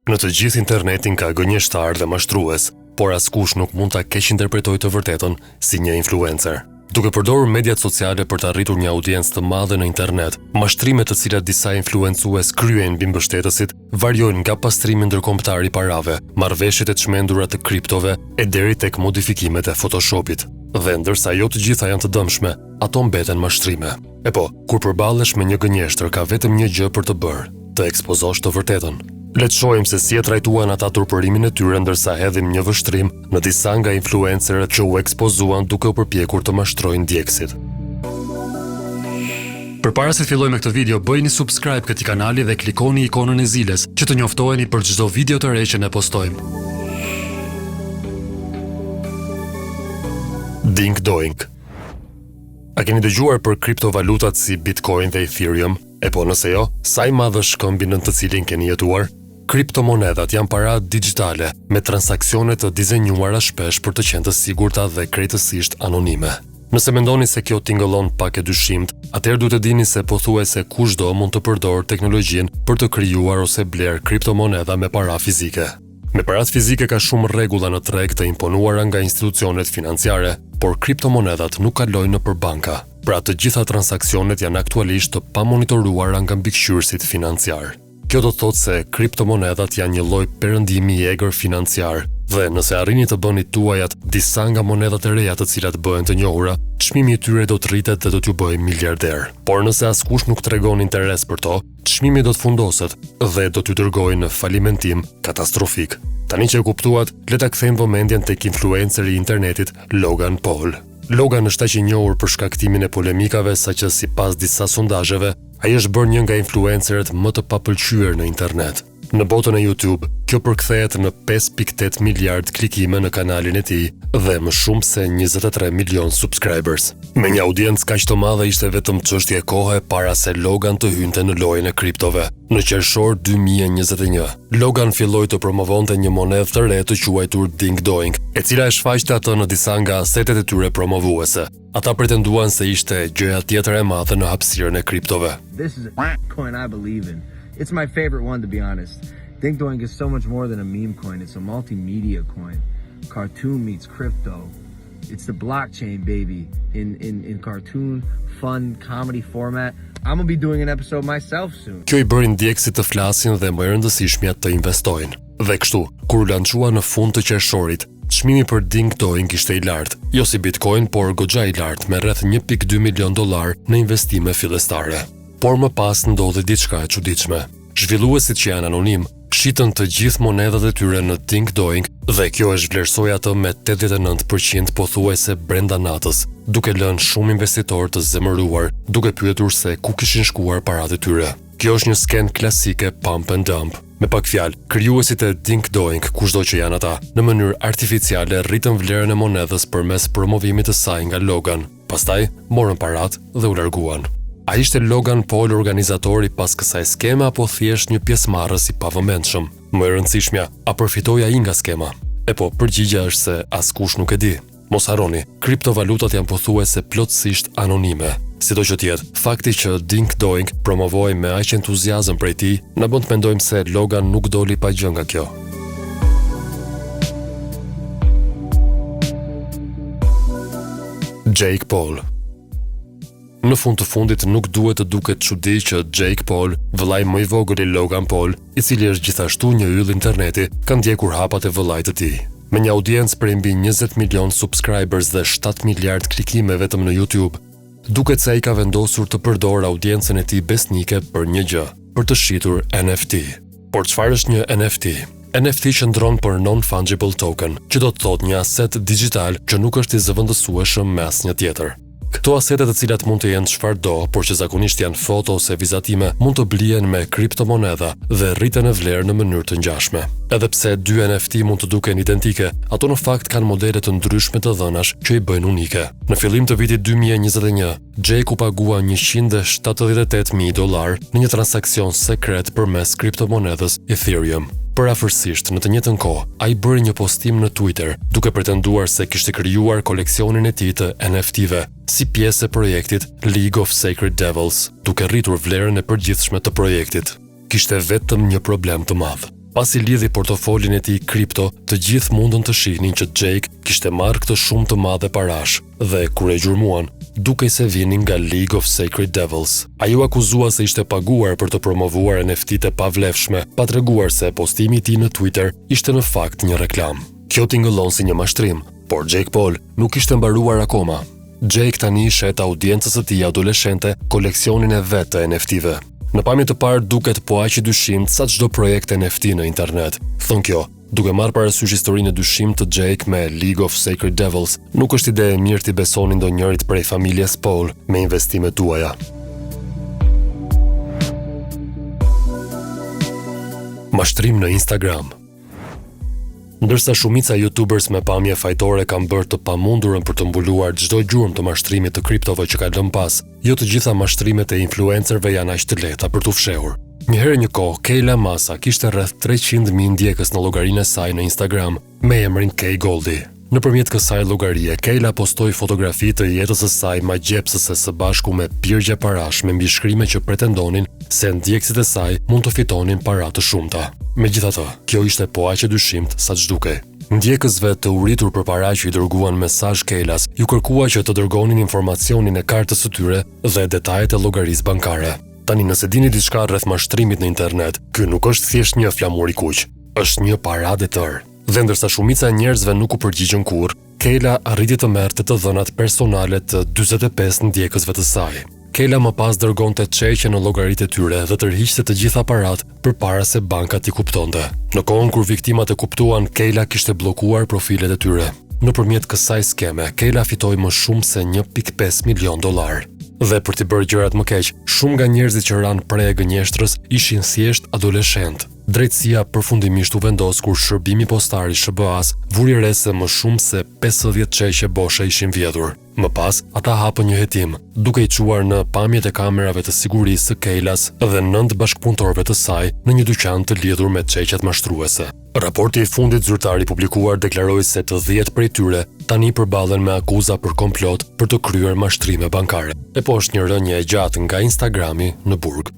Në të gjithë internetin ka gënjeshtarë dhe mashtrues, por askush nuk mund ta keqinterpretojë të vërtetën si një influencer. Duke përdorur mediat sociale për të arritur një audiencë të madhe në internet, mashtrimet të cilat disa influencues kryejnë mbi mbështetësit, variojnë nga pastrimi ndërkombëtar i parave, marrëveshjet e çmendura të kriptove e deri tek modifikimet e Photoshopit. Dhe ndërsa jo të gjitha janë të dëmshme, ato mbeten mashtrime. E po, kur përballesh me një gënjeshtër, ka vetëm një gjë për të bërë, të ekspozosh të vërtetën. Le të shohim se si e trajtuan ata turpërimin e tyre ndërsa hedhim një vështrim në disa nga influencerët që u ekspozuan duke u përpjekur të mashtrojnë ndjekësit. Përpara se të fillojmë me këtë video, bëjini subscribe këtij kanali dhe klikoni ikonën e zilës që të njoftoheni për çdo video të re që ne postojmë. Ding doing. A keni dëgjuar për kriptovalutat si Bitcoin dhe Ethereum? E po nëse jo, sa i madh është këmbi në të cilin keni jetuar? Kriptomonedat janë para digjitale me transakcione të dizenjuara shpesh për të qenë të sigurta dhe krejtësisht anonime. Nëse mendoni se kjo tingëllon pak e dyshimt, atëherë duhet të dini se pothuajse kushdo mund të përdorë teknologjinë për të krijuar ose bler kriptomoneda me para fizike. Me paratë fizike ka shumë rregulla në treg të imponuara nga institucionet financiare, por kriptomonedat nuk kalojnë nëpër banka. Pra të gjitha transakcionet janë aktualisht të pamonitoruara nga mbikëqyrësit financiar. Kjo do të thotë se kriptomonedat janë një lloj perëndimi i egër financiar, dhe nëse arrini të bëni tuajat disa nga monedat e reja të cilat bëhen të njohura, çmimi i tyre do të rritet dhe do t'ju bëjë miliarder. Por nëse askush nuk tregon interes për to, çmimi do të fundoset dhe do t'ju dërgojë në falimentim katastrofik. Tani që e kuptuat, le ta kthejmë vëmendjen tek influenceri i internetit Logan Paul. Logan është aq i njohur për shkaktimin e polemikave, saqë sipas disa sondazheve, ai është bërë një nga influencerët më të papëlqyer në internet. Në botën e YouTube, kjo përkthehet në 5.8 miliard klikime në kanalin e tij dhe më shumë se 23 milion subscribers. Me një audiencë kaq të madhe ishte vetëm çështje kohe para se Logan të hynte në lojën e kriptove. Në qershor 2021, Logan filloi të promovonte një monedhë të re të quajtur Ding Doing, e cila e shfaqte atë në disa nga asetet e tyre promovuese. Ata pretenduan se ishte gjëja tjetër e madhe në hapësirën e kriptove. This is a coin I believe in. It's my favorite one, to be honest. Ding Doing is so much more than a meme coin. It's a multimedia coin. Cartoon meets crypto. It's the blockchain, baby. In cartoon, fun, comedy format. I'm gonna be doing an episode myself soon. Kjo i bëri ndjekësit të flasin dhe më e rëndësishmja të investojnë. Dhe kështu, kur lançua në fund të qershorit, çmimi për Ding Doing ishte i lartë, jo si Bitcoin, por goxha i lartë me rreth 1.2 milion dollar në investime fillestare. Por më pas ndodhi diçka e çuditshme. Zhvilluesit që janë anonim shitën të gjithë monedat e tyre në Ding Doing dhe kjo e zhvlerësoi atë me 89% pothuajse brenda natës, duke lënë shumë investitorë të zemëruar, duke pyetur se ku kishin shkuar paratë e tyre. Kjo është një sken klasike pump and dump. Me pak fjalë, krijuesit e Ding Doing, kushdo që janë ata, në mënyrë artificiale rritën vlerën e monedhës përmes promovimit të saj nga Logan. Pastaj morën paratë dhe u larguan. A ishte Logan Paul organizatori pas kësaj skeme apo thjesht një pjesëmarrës i pavëmendshëm? Më e rëndësishmja, a përfitoi ai nga skema? E po, përgjigjja është se askush nuk e di. Mos harroni, kriptovalutat janë pothuajse plotësisht anonime. Sido që tjetë, fakti që Ding Doing promovoi me aq entuziazëm prej tij, na bën të mendojmë se Logan nuk doli pa gjë nga kjo. Jake Paul. Në fund të fundit nuk duhet të duket çudi që Jake Paul, vëllai më i vogël i Logan Paul, i cili është gjithashtu një yll interneti, ka ndjekur hapat e vëllait të tij. Me një audiencë prej mbi 20 milion subscribers dhe 7 miliard klikime vetëm në YouTube, duket se ai ka vendosur të përdorë audiencën e tij besnike për një gjë, për të shitur NFT. Por çfarë është një NFT? NFT qëndron për non-fungible token, që do të thotë një aset digital që nuk është i zëvendësueshëm me asnjë tjetër. Këto asetet të cilat mund të jenë çfarëdo, por që zakonisht janë foto ose vizatime, mund të blihen me kriptomonedha dhe rriten në vlerë në mënyrë të ngjashme. Edhe pse dy NFT mund të duken identike, ato në fakt kanë modele të ndryshme të dhënash që i bëjnë unike. Në fillim të vitit 2021, Jake u pagua $178,000 në një transakcion sekret përmes kriptomonedhës Ethereum. Përafërsisht në të njëjtën kohë, ai bëri një postim në Twitter duke pretenduar se kishte krijuar koleksionin e tij të NFT-ve si pjesë e projektit League of Sacred Devils, duke rritur vlerën e përgjithshme të projektit. Kishte vetëm një problem të madh. Pasi lidhi portofolin e tij kripto, të gjithë mundën të shihnin që Jake kishte marrë këtë shumë të madhe parash dhe kur e gjurmuan, dukej se vinin nga League of Sacred Devils. Ai u akuzua se ishte paguar për të promovuar NFT-të pavlefshme, pa treguar se postimi i tij në Twitter ishte në fakt një reklam. Kjo tingëllon si një mashtrim, por Jake Paul nuk ishte mbaruar akoma. Jake tani shet audiencës së tij adoleshente koleksionin e vet të NFT-ve. Në pamje të parë duket po aq i dyshimt sa çdo projekt NFT në internet. Thon kjo, duke marrë parasysh historinë e dyshimt të Jake me League of Sacred Devils, nuk është ide e mirë t'i besoni ndonjërit prej familjes Paul me investimet tuaja. Mashtrim në Instagram. Ndërsa shumica YouTubers me pamje fajtore kanë bërë të pamundurën për të mbuluar çdo gjurmë të mashtrimit të kriptove që ka lënë pas, jo të gjitha mashtrimet e influencerëve janë aq të lehta për t'u fshehur. Një herë një kohë, Kayla Masa kishte rreth 300.000 ndjekës në llogarinë e saj në Instagram me emrin K Goldie. Nëpërmjet kësaj llogarie, Kayla postoi fotografi të jetës së saj magjepsëse së bashku me pirgje parash me mbishkrime që pretendonin se ndjekësit e saj mund të fitonin para të shumta. Megjithatë, kjo ishte po aq e dyshimt sa ç'dukej. Ndjekësve të uritur për para që i dërguan mesazh Kaylas, ju kërkua që të dërgonin informacionin e kartës së tyre dhe detajet e llogarisë bankare. Tani nëse dini diçka rreth mashtrimit në internet, ky nuk është thjesht një flamur i kuq, është një paradë e tërë. Dhe ndërsa shumica e njerëzve nuk u përgjigjën kurrë, Kayla arriti të merrte të dhënat personale të 45 ndjekësve të saj. Kayla më pas dërgonte çeqe në llogaritë e tyre dhe tërhiqte të gjitha parat përpara se banka t'i kuptonte. Në kohën kur viktimat e kuptuan, Kayla kishte bllokuar profilet e tyre. Nëpërmjet kësaj skeme, Kayla fitoi më shumë se $1.5 milion. Dhe për t'i bërë gjërat më keq, shumë nga njerëzit që ranë prej e gënjeshtrës ishin thjesht adoleshent. Drejtësia përfundimisht u vendos kur shërbimi postar i SBA-s vuri re se më shumë se 50 çeqe boshe ishin vjedhur. Më pas, ata hapën një hetim, duke i çuar në pamjet e kamerave të sigurisë së Kaylas dhe 9 bashkëpunëtorëve të saj në një dyqan të lidhur me çeqet mashtruese. Raporti i fundit zyrtar i publikuar deklaroi se të 10 prej tyre tani përballen me akuza për komplot për të kryer mashtrime bankare. E po është një rënje e gjatë nga Instagrami në burg.